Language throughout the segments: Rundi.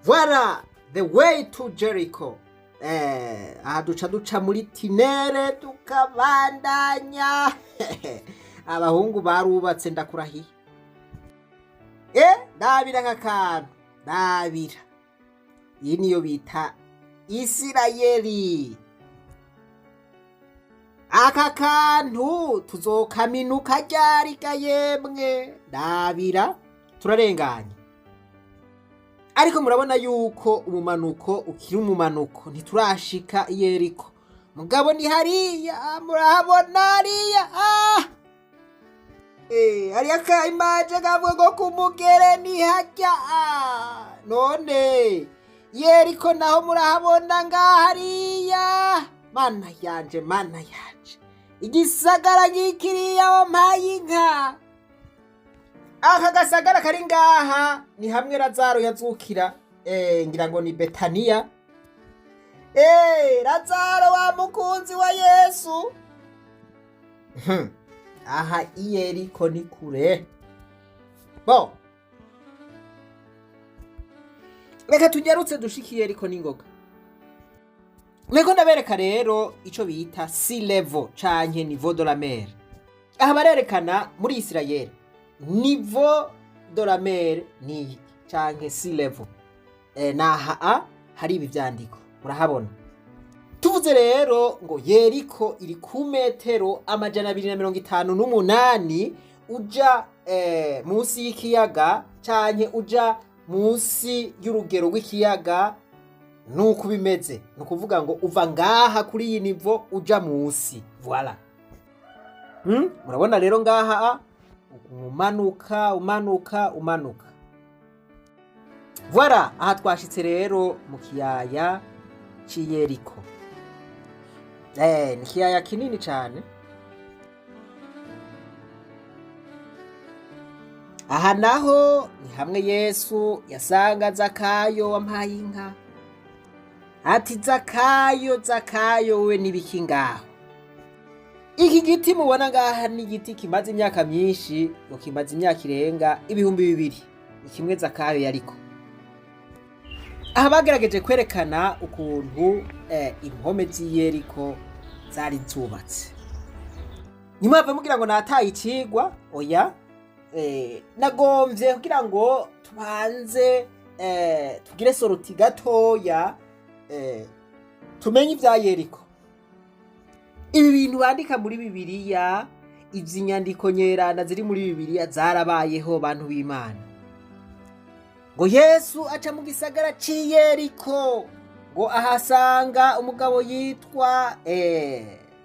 Voilà the way to Jericho. Aha duca muri tinere tukabandanya. Abahungu barubatse ndakurahiye. Ndabira nk'akantu. Ndabira. Iyi niyo bita Isirayeli. Aka kantu tuzokaminuka ryariga yemwe. Ndabira turarenganye. Ariko murabona yuko umumanuko ukiri umumanuko ntiturashika i Yeriko. Mugabo ni hariya murahabona hariya. Hariya ka imaje kavuga ko kumugere ni hajya. None Yeriko naho murahabona ngaha hariya. Mana yanje. Igisagara gikiriya wampaye inka. Aka gasagara kari ngaha ni hamwe Lazaro yazukira, ngira ngo ni Betania. Lazaro wa mukunzi wa Yesu. Aha i Yeriko ni kure. Bo. Reka tunyarutse dushiki Yeriko ningoga. Mweko ndabereka rero ico bita sea level canke niveau de la mer. Aha barerekana muri Isirayeli. Niveau de la mer ni canke sea level. Naha hari ibi vyandiko murahabona. Tuvuze rero ngo Yeriko iri ku metero 258 uja musi y'ikiyaga canke uja musi y'urugero rw'ikiyaga. Nuko bimeze nukuvuga ngo uva ngaha kuri iyi niveau uja musi. Voilà. Murabona rero ngaha umanuka. Voilà, aha twashitse rero mu kiyaya ci Yeriko. Ni kiyaya kinini cyane. Aha naho ni hamwe Yesu yasanga Zakayo wampaye inka. Ati Zakayo we nibiki ngaho. Iki giti mubona ngaha ni igiti kimaze imyaka myinshi, ngo kimaze imyaka irenga 2000. Ikimwe Zakayo yariko. Aha bagerageje kwerekana ukuntu impome z'Iyeriko zari zubatse. Nyuma bava mugira ngo nataye ikigwa, oya. Nagomvye kugira ngo tubanze tugire soroti gatoya tumenye ivya Yeriko. Ibi bintu bandika muri Bibiliya, izi nyandiko nyerana ziri muri Bibiliya zarabayeho bantu b'Imana. Ngo Yesu aca mu gisagara ci Yeriko, ngo ahasanga umugabo yitwa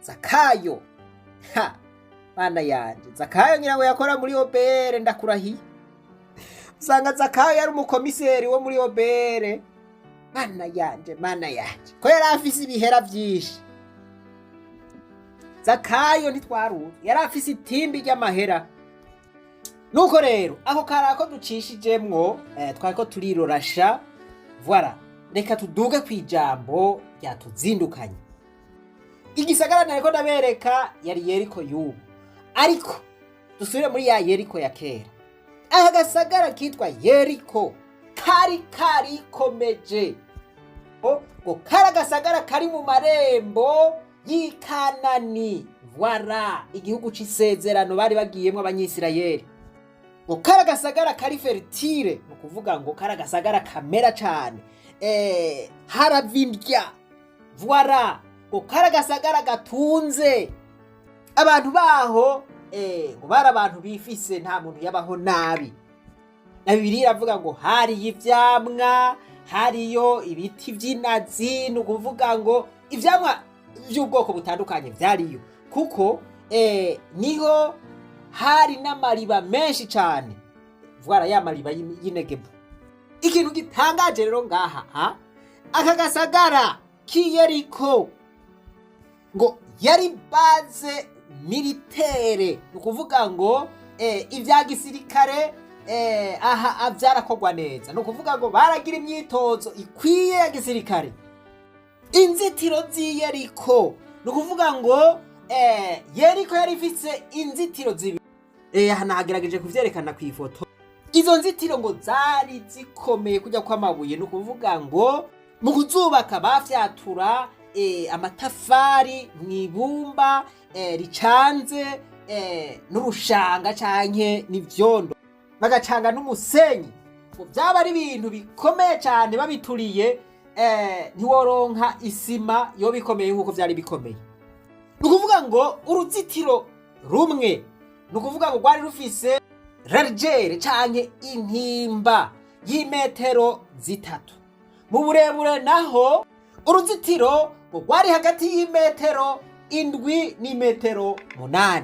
Zakayo. Mana yanje, Zakayo ngira ngo yakora muri Obere ndakurahiye. Usanga Zakayo yari umukomiseri wo muri Obere. Mana yanje. Ko yari afise ibihera vyinshi. Zakayo ntitwaruzi, yari afise itimbi ry'amahera. Nuko rero aho karako ducishijemwo twariko turirorasha. Voilà, reka tuduge kwijambo ryatuzindukanye. Igisagara nariko ndabereka yari Yeriko y'ubu, ariko dusubire muri ya Yeriko ya kera. Aha gasagara kitwa Yeriko kari komeje. Ngo kara gasagara kari mu marembo y'Ikanani. Voilà, igihugu c'isezerano bari bagiyemwo abanyisirayeli. Ngo kara gasagara kari fertile, nukuvuga ngo kara gasagara kamera cane. Haravindya. Voilà, ngo kara gasagara gatunze. Abantu baho ngo bari abantu bifise, nta muntu yabaho nabi. Na Bibiliya iravuga ngo hari ivyamwa, hariyo ibiti vy'inazi, nukuvuga ngo ivyamwa by'ubwoko butandukanye vyariyo. Kuko niho hari n'amariba menshi cyane. Voilà, ya mariba y'Inegebu. Ikintu gitangaje rero ngaha, aka gasagara ki Yeriko ngo yari base militaire, nukuvuga ngo ivya gisirikare aha avyarakogwa neza. Nukuvuga ngo baragira imyitozo ikwiye ya gisirikare. Inzitiro zi Yeriko, nukuvuga ngo Yeriko yari ifise inzitiro zibi. Aha nagerageje kuvyerekana ku ifoto. izo nzitiro ngo zari zikomeye kujya kw'amabuye, ni ukuvuga ngo mu kuzubaka bafyatura amatafari mw'ibumba ricanze n'urushanga canke n'ivyondo, bagacanga n'umusenyi. Byaba ari ibintu bikomeye cyane, babituriye ntiworonka isima yo bikomeye nk'uko byari bikomeye. Ni ukuvuga ngo uruzitiro rumwe, ni ukuvuga ngo rwari rufise largeur canke intimba y'imetero 3. Mu burebure naho uruzitiro rwari hagati y'imetero 7 n'imetero 8.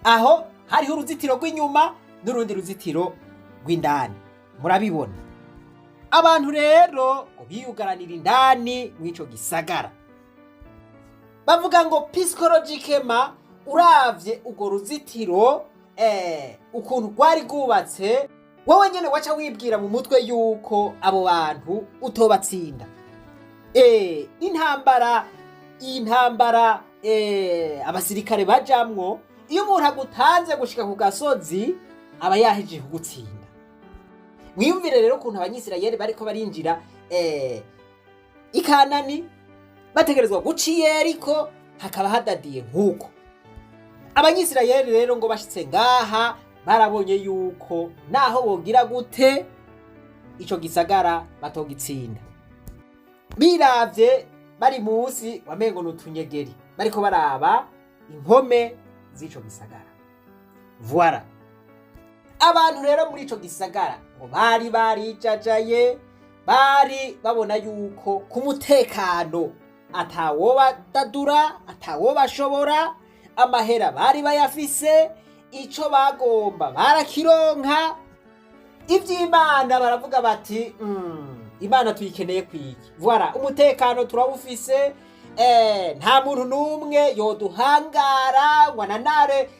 Aho hariho uruzitiro rw'inyuma n'urundi ruzitiro rw'indani. Murabibona, abantu rero biyugaranira indani mw'ico gisagara. Bavuga ngo psychologically uravye urwo ruzitiro ukuntu rwari rwubatse, wowe nyene waca wibwira mu mutwe yuko abo bantu utobatsinda. Intambara abasirikare bajamwo, iyo umuntu agutanze gushika ku gasozi aba yahejeje kugutsinda. Mwiyumvire rero ukuntu abanyisirayeli bariko barinjira i Kanani, bategerezwa guca i Yeriko, hakaba hadadiye nk'uko. Abanyisirayeli rero ngo bashitse ngaha barabonye yuko naho bogira gute ico gisagara batogitsinda. Biravye bari munsi wamengo n'utunyegeri, bariko baraba inkome z'ico gisagara. Voilà. Abantu rero muri ico gisagara ngo bari barijajaye, bari babona yuko ku mutekano atawoba dadura, atawoba shobora, amahera bari bayafise, ico bagomba barakironka. Ivy'Imana baravuga bati Imana tuyikeneye kwiki. Voilà, umutekano turawufise, nta muntu n'umwe yoduhangara ngo ananare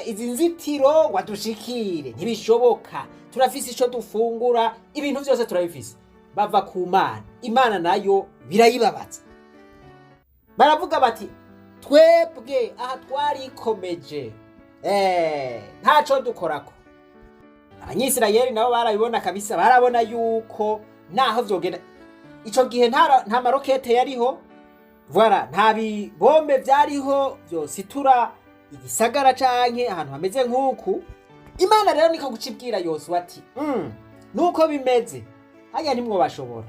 izi nzitiro wadushikire, ntibishoboka. Turafise ico dufungura, ibintu vyose turabifise. Bava ku Mana, Imana nayo birayibabaza. Baravuga bati twebwe aha twarikomeje, ntaco dukorako. Abanyisirayeli nabo barabibona kabisa, barabona yuko naho vyogenda ico gihe nta marokete yariho. Voilà, nta bibombe vyariho vyositura igisagara canke ahantu hameze nk'uku. Imana rero niko gucibwira Yosuwa ati nuko bimeze hanya ntimwo bashobora,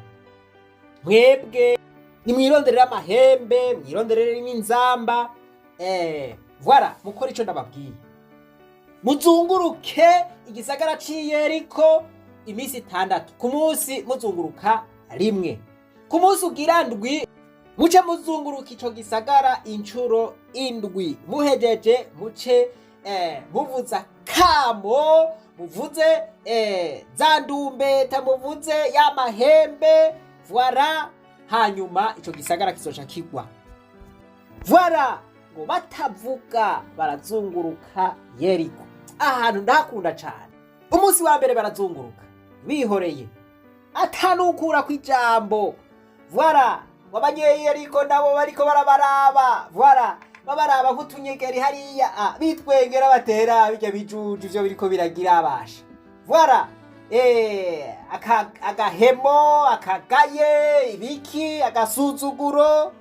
mwebwe nimwironderera amahembe, mwironderere n'inzamba. Voilà, mukora ico ndababwiye, muzunguruke igisagara c'i Yeriko imisi 6, ku munsi muzunguruka rimwe, ku munsi ugira ndwi muce muzunguruka ico gisagara incuro 7. Muhejeje muce muvuza kamo, muvuze za ndumbeta, muvuze ya mahembe. Voilà, hanyuma ico gisagara kizoca kigwa. Voilà, ngo batavuga barazunguruka Yeriko. Ahantu ndakunda cane, umunsi wa mbere barazunguruka bihoreye atanukura kwijambo. Voilà, wabanyeyeriko nabo bariko barabaraba. Voilà, babaraba nk'utunyegeri hariya, bitwengera batera bijya bijuju ivyo biriko biragira abasha. Voilà, agahemo, akagaye, ibiki, agasuzuguro.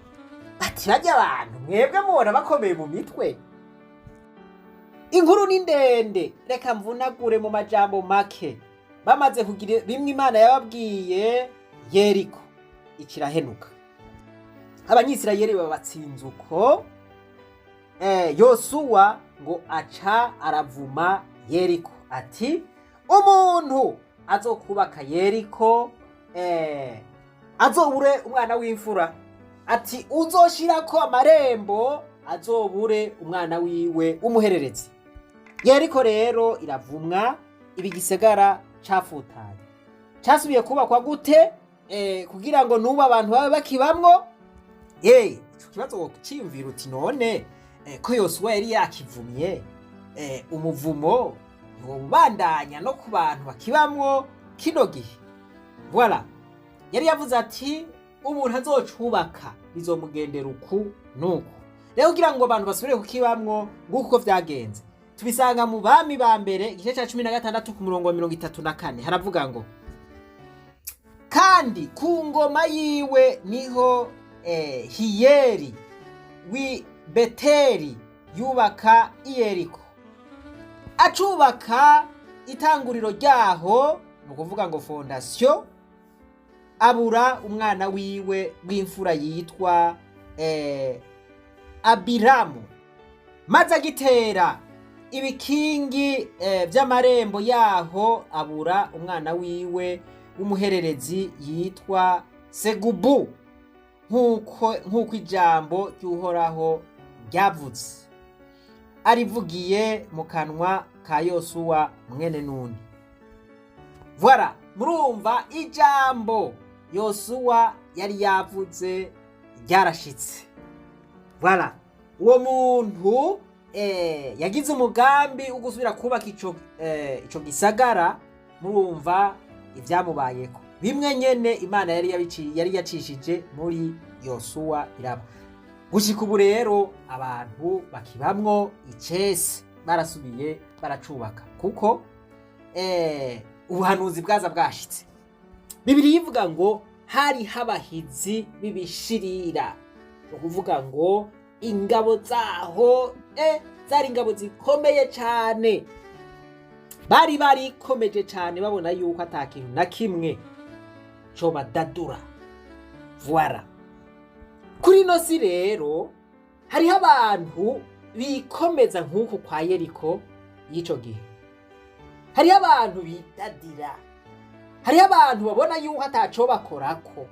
Ati bajya abantu mwebwe mubona bakomeye mu mitwe. Inkuru ni ndende, reka mvunagure mu majambo make. Bamaze kugira bimwe Imana yababwiye, Yeriko ikirahenuka. Abanyisirayeli babatsinze uko. Yosuwa ngo aca aravuma Yeriko ati umuntu azokubaka Yeriko azobure umwana w'imfura. Ati uzoshirako amarembo azobure umwana wiwe umuhererezi. Yeriko rero iravumwa, ibigisagara cafutanye. Casubiye kubakwa gute kugira ngo nuba abantu babe bakibamwo? Ikibazo ciyumvira uti none ko Yosuwa yari yakivumye, umuvumo wobandanya no ku bantu bakibamwo kino gihe. Voilà, yari yavuze ati umuntu azocubaka bizomugendera uku nuku. Rero kugira ngo abantu basubire kukibamwo nguko vyagenze, tubisanga mu bami ba mbere igice ca 16 ku murongo wa 34 haravuga ngo kandi ku ngoma yiwe niho Hiyeri wi Beteri yubaka Iyeriko, acubaka itanguriro ryaho, ni ukuvuga ngo fondasiyo, abura umwana wiwe w'imfura yitwa Abiramu, maze agitera ibikingi vy'amarembo yaho, abura umwana wiwe w'umuhererezi yitwa Segubu, nk'uko ijambo ry'Uhoraho ryavuze arivugiye mu kanwa ka Yosuwa mwene Nuni. Voilà, murumva ijambo Yosuwa yari yavuze ryarashitse. Voilà, uwo muntu yagize umugambi wo gusubira kubaka ico gisagara. Murumva ivyamubayeko bimwe nyene Imana yari yacishije muri Yosuwa iraba. Gushika ubu rero abantu bakibamwo icese, barasubiye baracubaka kuko ubuhanuzi bwaza bwashitse. Bibiliya ivuga ngo hari habahizi bibishirira, ukuvuga ngo ingabo zaho zari ingabo zikomeye cyane, bari barikomeje cyane, babona yuko atakintu na kimwe co badadura. Voilà, kuri no si rero hariho abantu bikomeza nk'uku kwa Yeriko y'ico gihe. Hariho abantu bitadira, hariho abantu babona yuko ataco bakorako,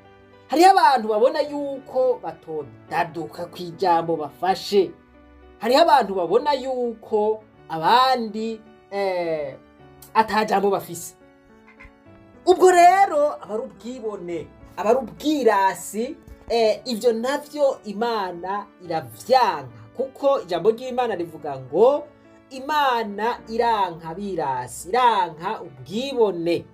hariho abantu babona yuko batodaduka kw'ijambo bafashe, hariho abantu babona yuko abandi atajambo bafise. Ubwo rero abari ubwibone, abari ubwirasi, ivyo navyo Imana iravyanka, kuko ijambo ry'Imana rivuga ngo Imana iranka birasi, iranka ubwibone,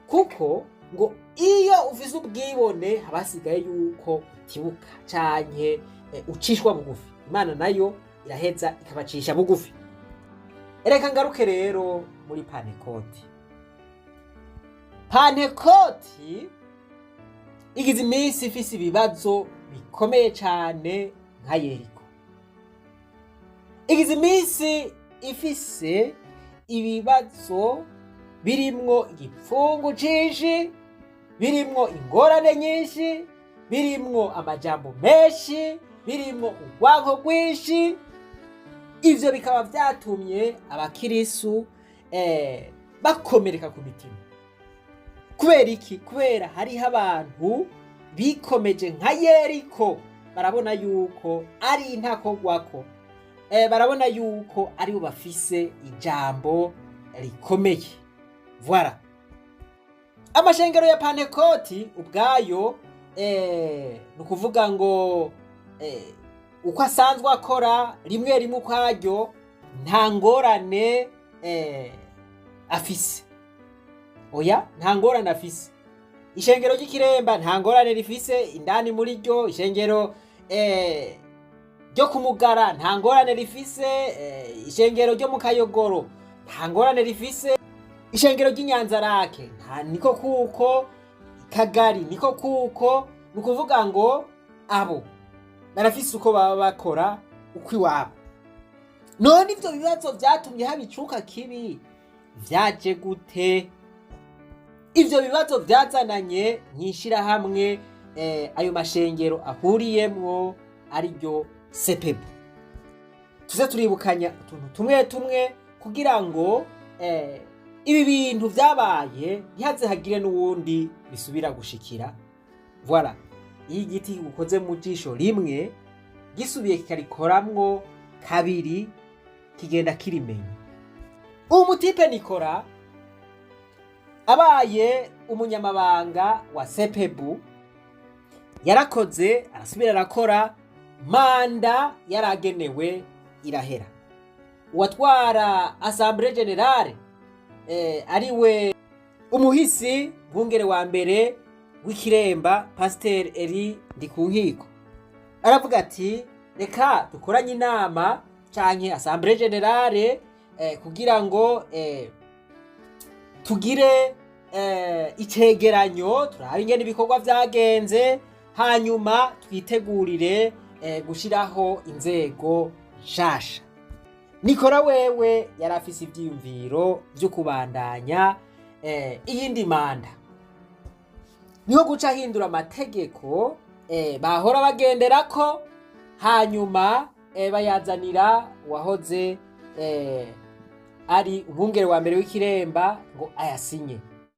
kuko ngo iyo ufise ubwibone habasigaye yuko utibuka canke ucishwa bugufi. Imana nayo iraheza ikabacisha bugufi. Reka ngaruke rero muri Pantekoti. Pantekoti igize iminsi ifise ibibazo bikomeye cane nka Yeriko. Igize iminsi ifise ibibazo birimwo igipfungu cinshi, birimwo ingorane nyinshi, birimwo amajambo menshi, birimwo urwanko rwinshi. Ivyo bikaba vyatumye abakirisu bakomereka ku mitima. Kubera iki? Kubera hariho abantu bikomeje nka Yeriko, barabona yuko ari intakogwako, barabona yuko ari bo bafise ijambo rikomeye. Voilà, amashengero ya Pantekoti ubwayo nukuvuga ngo uko asanzwe akora rimwe rimwe ukwaryo, nta ngorane afise. Oya, nta ngorane afise. Ishengero ry'Ikiremba nta ngorane rifise indani muri ryo. Ishengero ryo kumugara nta ngorane rifise. Ishengero ryo mu Kayogoro nta ngorane rifise. Ishengero ry'Inyanzarake niko kuko. Kagari niko kuko. Nukuvuga ngo abo barafise uko baba bakora uko iwabo. None ivyo bibazo vyatumye habicuka kibi vyaje gute? Ivyo bibazo vyazananye nkishira hamwe ayo mashengero ahuriyemwo ari ryo sepebu. Tuze turibukanya utuntu tumwe tumwe kugira ngo ibi bintu vyabaye ntihaze hagire n'uwundi bisubira gushikira. Voilà, iyo igiti ukoze mu jisho rimwe gisubiye kikarikoramwo kabiri kigenda kirimenya. Uwo mutipe Nikora abaye umunyamabanga wa sepebu yarakoze, arasubira arakora, manda yaragenewe irahera. Uwatwara Assemblée Générale ariwe umuhisi Bungere wa mbere w'Ikiremba Pasteur Eri Ndikunkiko aravuga ati reka dukoranye inama canke Assemblée Générale kugira ngo tugire icegeranyo turabe ingene ibikorwa vyagenze, hanyuma twitegurire gushiraho inzego nshasha. Nikora wewe yari afise ivyiyumviro vyo kubandanya iyindi manda, niho guca ahindura amategeko bahora bagenderako, hanyuma bayazanira uwahoze ari umwungere wa mbere w'ikiremba ngo ayasinye.